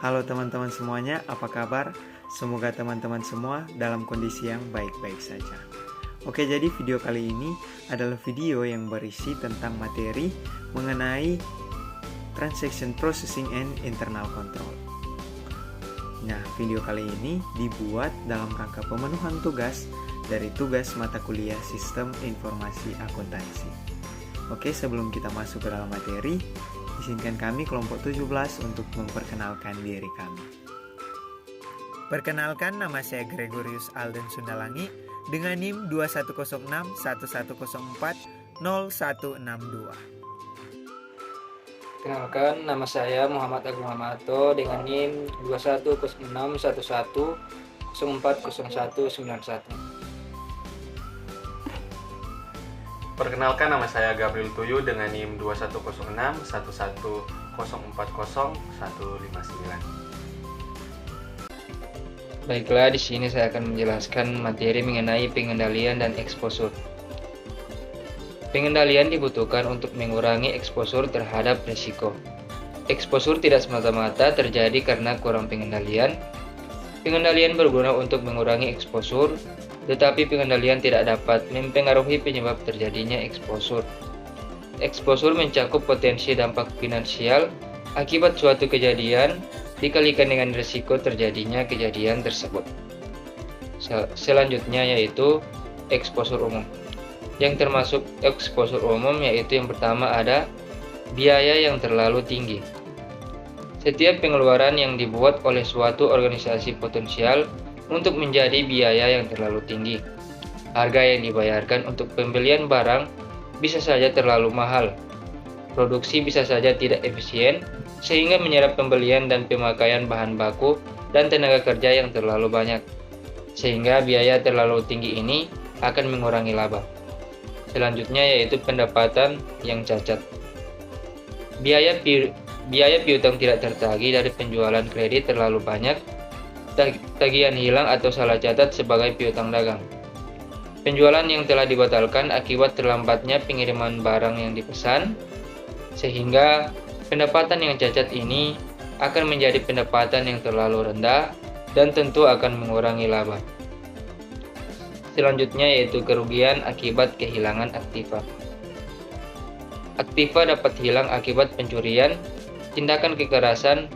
Halo teman-teman semuanya, apa kabar? Semoga teman-teman semua dalam kondisi yang baik-baik saja. Oke, jadi video kali ini adalah video yang berisi tentang materi mengenai Transaction Processing and Internal Control. Nah, video kali ini dibuat dalam rangka pemenuhan tugas dari tugas mata kuliah Sistem Informasi Akuntansi. Oke, sebelum kita masuk ke dalam materi, izinkan kami kelompok 17 untuk memperkenalkan diri kami. Perkenalkan, nama saya Gregorius Alden Sundalangi dengan NIM 210611040162. Kenalkan, nama saya Muhammad Agung Hamato dengan NIM 210611040191. Perkenalkan, nama saya Gabriel Tuyu dengan NIM 210611404159. Baiklah, di sini saya akan menjelaskan materi mengenai pengendalian dan exposure. Pengendalian dibutuhkan untuk mengurangi exposure terhadap risiko. Exposure tidak semata-mata terjadi karena kurang pengendalian. Pengendalian berguna untuk mengurangi exposure, tetapi pengendalian tidak dapat mempengaruhi penyebab terjadinya exposure. Exposure mencakup potensi dampak finansial akibat suatu kejadian dikalikan dengan risiko terjadinya kejadian tersebut. Selanjutnya yaitu exposure umum. Yang termasuk exposure umum yaitu yang pertama ada biaya yang terlalu tinggi. Setiap pengeluaran yang dibuat oleh suatu organisasi potensial untuk menjadi biaya yang terlalu tinggi. Harga yang dibayarkan untuk pembelian barang bisa saja terlalu mahal. Produksi bisa saja tidak efisien, sehingga menyerap pembelian dan pemakaian bahan baku dan tenaga kerja yang terlalu banyak. Sehingga biaya terlalu tinggi ini akan mengurangi laba. Selanjutnya yaitu pendapatan yang cacat. Biaya piutang tidak tertagih dari penjualan kredit terlalu banyak. Tagihan hilang atau salah catat sebagai piutang dagang. Penjualan yang telah dibatalkan akibat terlambatnya pengiriman barang yang dipesan, sehingga pendapatan yang cacat ini akan menjadi pendapatan yang terlalu rendah dan tentu akan mengurangi laba. Selanjutnya yaitu kerugian akibat kehilangan aktiva. Aktiva dapat hilang akibat pencurian, tindakan kekerasan,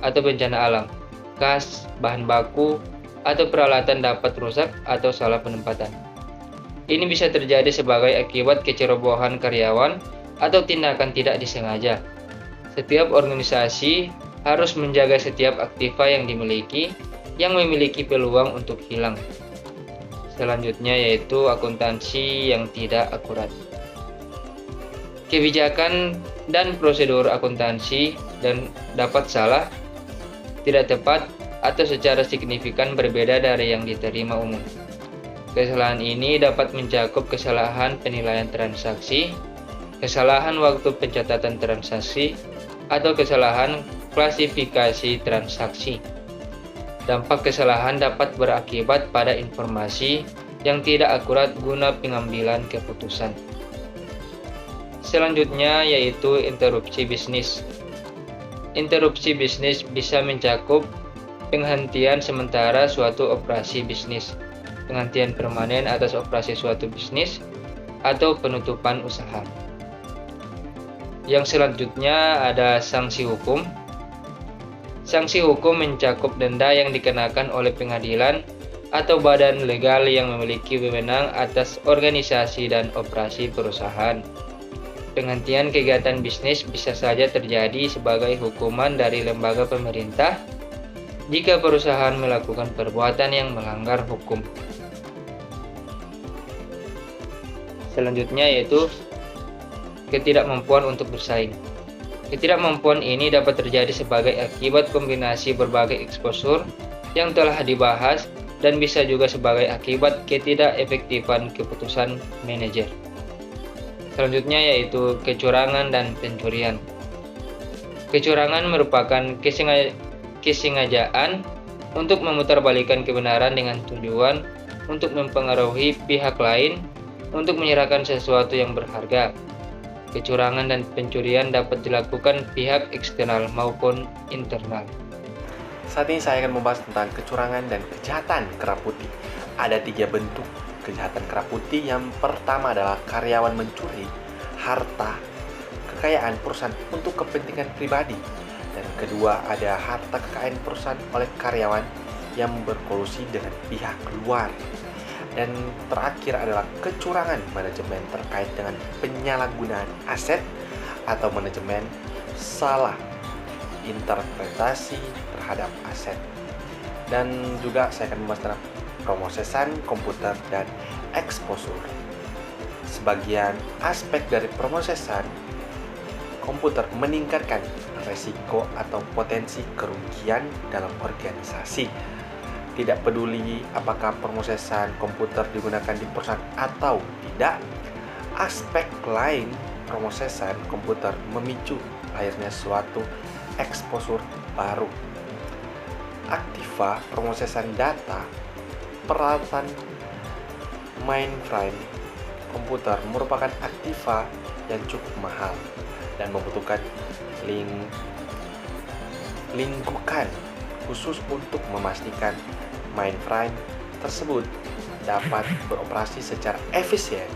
atau bencana alam. Kas, bahan baku, atau peralatan dapat rusak atau salah penempatan. Ini bisa terjadi sebagai akibat kecerobohan karyawan atau tindakan tidak disengaja. Setiap organisasi harus menjaga setiap aktiva yang dimiliki yang memiliki peluang untuk hilang. Selanjutnya yaitu akuntansi yang tidak akurat. Kebijakan dan prosedur akuntansi dan dapat salah, tidak tepat, atau secara signifikan berbeda dari yang diterima umum. Kesalahan ini dapat mencakup kesalahan penilaian transaksi, kesalahan waktu pencatatan transaksi, atau kesalahan klasifikasi transaksi. Dampak kesalahan dapat berakibat pada informasi yang tidak akurat guna pengambilan keputusan. Selanjutnya yaitu interupsi bisnis. Interupsi bisnis bisa mencakup penghentian sementara suatu operasi bisnis, penghentian permanen atas operasi suatu bisnis, atau penutupan usaha. Yang selanjutnya ada sanksi hukum. Sanksi hukum mencakup denda yang dikenakan oleh pengadilan atau badan legal yang memiliki wewenang atas organisasi dan operasi perusahaan. Penghentian kegiatan bisnis bisa saja terjadi sebagai hukuman dari lembaga pemerintah jika perusahaan melakukan perbuatan yang melanggar hukum. Selanjutnya yaitu ketidakmampuan untuk bersaing. Ketidakmampuan ini dapat terjadi sebagai akibat kombinasi berbagai exposure yang telah dibahas dan bisa juga sebagai akibat ketidakefektifan keputusan manajer. Selanjutnya yaitu kecurangan dan pencurian. Kecurangan merupakan kesengajaan untuk memutarbalikkan kebenaran dengan tujuan untuk mempengaruhi pihak lain untuk menyerahkan sesuatu yang berharga. Kecurangan dan pencurian dapat dilakukan pihak eksternal maupun internal. Saat ini saya akan membahas tentang kecurangan dan kejahatan kerah putih. Ada 3 bentuk kejahatan kerah putih. Yang pertama adalah karyawan mencuri harta kekayaan perusahaan untuk kepentingan pribadi. Dan kedua ada harta kekayaan perusahaan oleh karyawan yang berkolusi dengan pihak luar. Dan terakhir adalah kecurangan manajemen terkait dengan penyalahgunaan aset atau manajemen salah interpretasi terhadap aset. Dan juga saya akan membahas tentang promosesan komputer dan exposure. Sebagian aspek dari promosesan komputer meningkatkan resiko atau potensi kerugian dalam organisasi. Tidak peduli apakah promosesan komputer digunakan di perusahaan atau tidak, aspek lain promosesan komputer memicu lahirnya suatu exposure baru. Aktiva promosesan data peralatan mainframe komputer merupakan aktiva yang cukup mahal dan membutuhkan lingkukan khusus untuk memastikan mainframe tersebut dapat beroperasi secara efisien.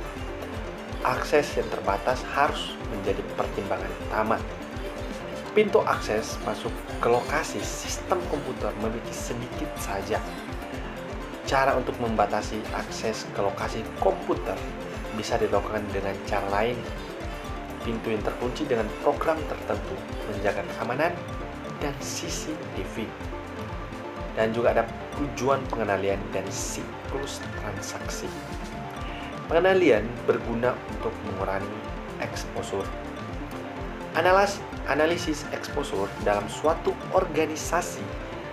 Akses yang terbatas harus menjadi pertimbangan utama. Pintu akses masuk ke lokasi sistem komputer memiliki sedikit saja. Cara untuk membatasi akses ke lokasi komputer bisa dilakukan dengan cara lain. Pintu yang terkunci dengan program tertentu menjaga keamanan dan CCTV. Dan juga ada tujuan pengendalian dan siklus transaksi. Pengendalian berguna untuk mengurangi exposure. Analisis exposure dalam suatu organisasi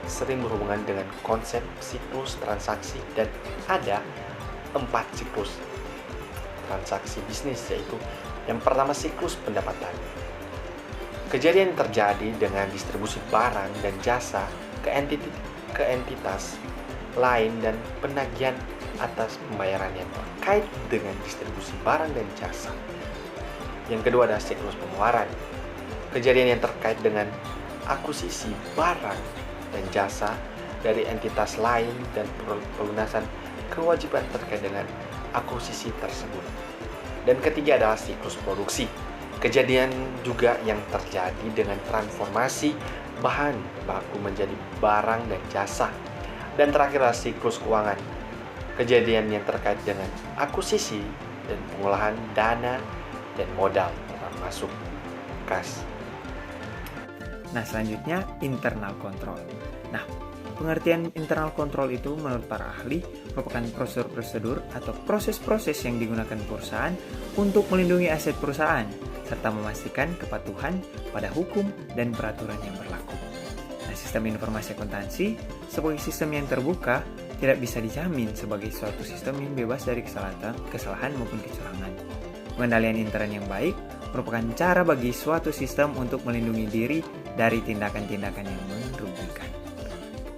sering berhubungan dengan konsep siklus transaksi, dan ada 4 siklus transaksi bisnis, yaitu yang pertama siklus pendapatan. Kejadian terjadi dengan distribusi barang dan jasa ke entitas lain dan penagihan atas pembayaran yang terkait dengan distribusi barang dan jasa. Yang kedua adalah siklus pengeluaran. Kejadian yang terkait dengan akuisisi barang dan jasa dari entitas lain dan pelunasan kewajiban terkait dengan akuisisi tersebut. Dan ketiga adalah siklus produksi. Kejadian juga yang terjadi dengan transformasi bahan baku menjadi barang dan jasa. Dan terakhir adalah siklus keuangan. Kejadian yang terkait dengan akuisisi dan pengolahan dana dan modal termasuk kas. Nah, selanjutnya internal control. Nah, pengertian internal control itu menurut para ahli merupakan prosedur-prosedur atau proses-proses yang digunakan perusahaan untuk melindungi aset perusahaan serta memastikan kepatuhan pada hukum dan peraturan yang berlaku. Nah, sistem informasi akuntansi sebagai sistem yang terbuka tidak bisa dijamin sebagai suatu sistem yang bebas dari kesalahan maupun kecurangan. Pengendalian intern yang baik merupakan cara bagi suatu sistem untuk melindungi diri dari tindakan-tindakan yang merugikan.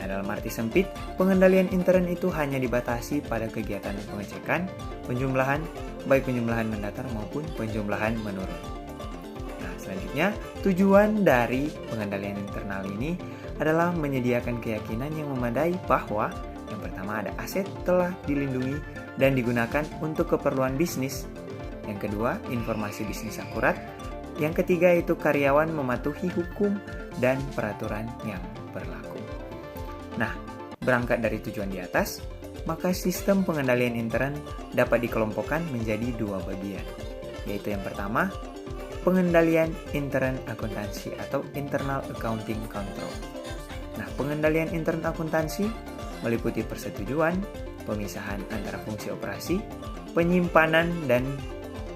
Nah, dalam arti sempit, pengendalian intern itu hanya dibatasi pada kegiatan pengecekan, penjumlahan, baik penjumlahan mendatar maupun penjumlahan menurun. Nah, selanjutnya, tujuan dari pengendalian internal ini adalah menyediakan keyakinan yang memadai bahwa yang pertama ada aset telah dilindungi dan digunakan untuk keperluan bisnis. Yang kedua, informasi bisnis akurat. Yang ketiga itu karyawan mematuhi hukum dan peraturan yang berlaku. Nah, berangkat dari tujuan di atas, maka sistem pengendalian intern dapat dikelompokkan menjadi 2 bagian. Yaitu yang pertama, pengendalian intern akuntansi atau internal accounting control. Nah, pengendalian intern akuntansi meliputi persetujuan, pemisahan antara fungsi operasi, penyimpanan dan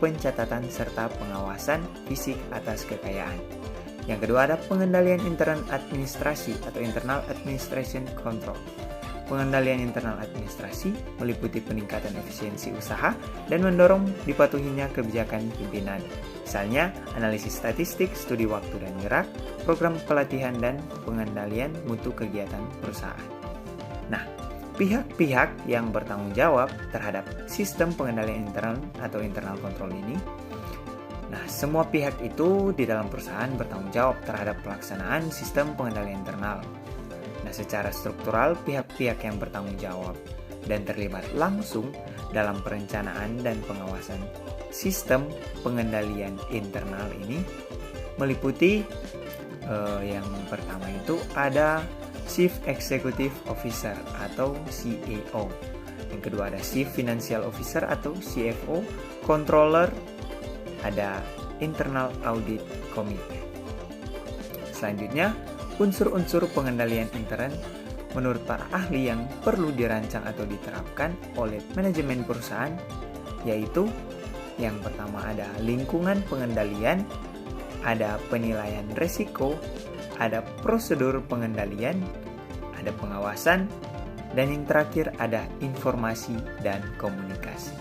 pencatatan serta pengawasan fisik atas kekayaan. Yang kedua ada pengendalian intern administrasi atau internal administration control. Pengendalian internal administrasi meliputi peningkatan efisiensi usaha dan mendorong dipatuhinya kebijakan pimpinan. Misalnya, analisis statistik, studi waktu dan gerak, program pelatihan dan pengendalian mutu kegiatan perusahaan. Nah, pihak-pihak yang bertanggung jawab terhadap sistem pengendalian intern atau internal control ini, nah semua pihak itu di dalam perusahaan bertanggung jawab terhadap pelaksanaan sistem pengendalian internal. Nah, secara struktural, pihak-pihak yang bertanggung jawab dan terlibat langsung dalam perencanaan dan pengawasan sistem pengendalian internal ini meliputi yang pertama itu ada Chief Executive Officer atau CEO. Yang kedua ada Chief Financial Officer atau CFO, Controller, ada Internal Audit Committee. Selanjutnya, unsur-unsur pengendalian intern menurut para ahli yang perlu dirancang atau diterapkan oleh manajemen perusahaan, yaitu yang pertama ada lingkungan pengendalian, ada penilaian risiko, ada prosedur pengendalian, ada pengawasan, dan yang terakhir ada informasi dan komunikasi.